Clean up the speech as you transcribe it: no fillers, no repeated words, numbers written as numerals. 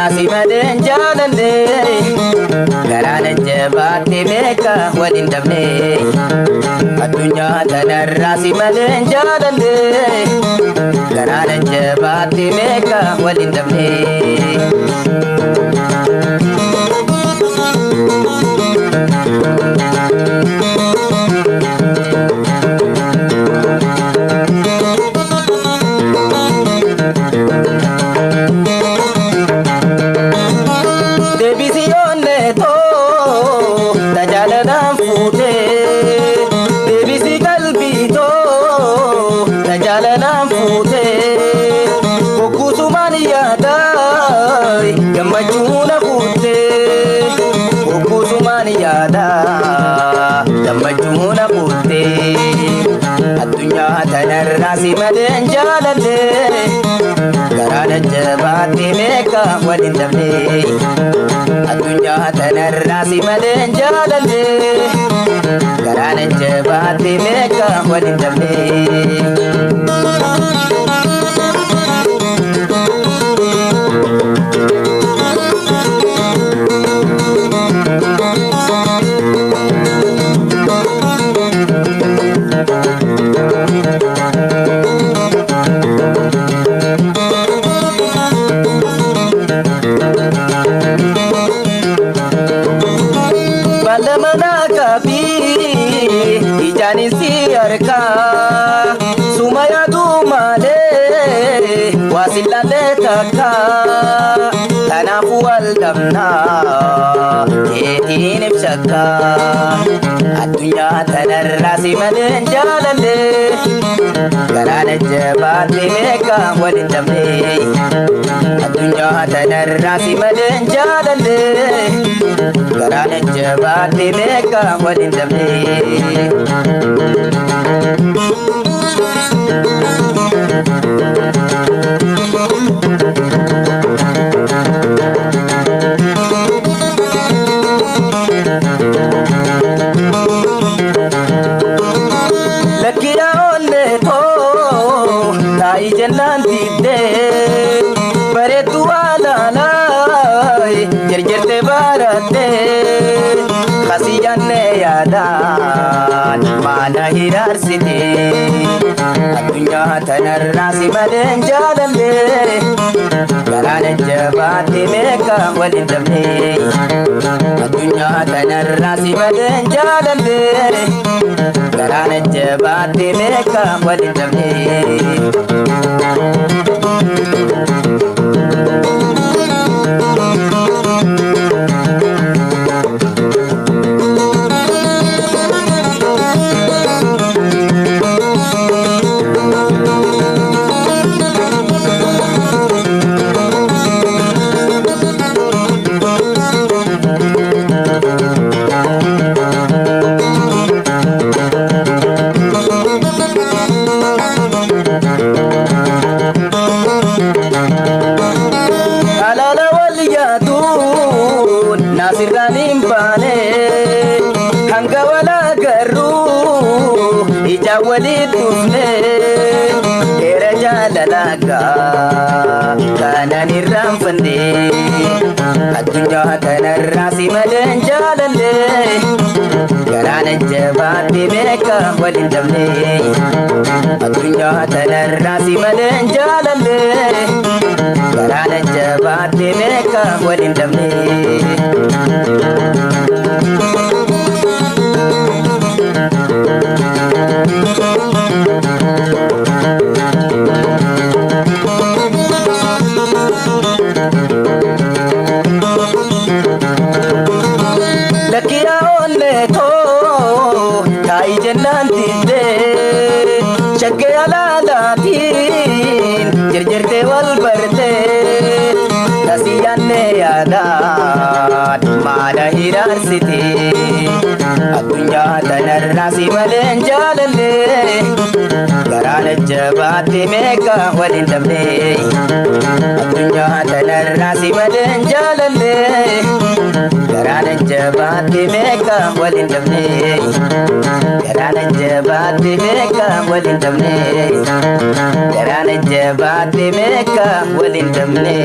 rasi maden jalalle garana jabate meka wadin damne adunya tanar rasi maden jalalle garana jabate meka wadin damne Damajuna putte adunya tanar rasi maden jalalle garana jabate meka wadin damne adunya tanar rasi maden jalalle garana jabate meka wadin damne Sumaya dumale wasilale taka tanafu waldamna keetiin ibsaka adunya tanar rasi maden jalalle garana jabate meka wadin damne adunya tanar rasi maden jalalle garana jabate meka wadin damne Lakia onne to tai jalan tidde bare tuala lai jerjerte barate khasiyanne yadan mana hirar site adunya tanar rasi maden jalalle garana jabate meka wadin damne adunya tanar rasi maden jalalle garana jabate meka wadin damne ولدفني رجال لقا كان نرام فندي الدنيا تنراسي مدن جاللي قران الجبات بميكا ولدفني الدنيا تنراسي مدن جاللي قران الجبات بميكا ولدفني Lakia onne to tai jalan tidde chagge ala datin jerjerte wal barte dasiyanne yadan mana hirar siti adunya tanar rasi maden jalalle garana jabate meka wadin damne adunya tanar rasi maden jalalle garana jabate meka wadin damne garana jabate meka wadin damne garana jabate meka wadin damne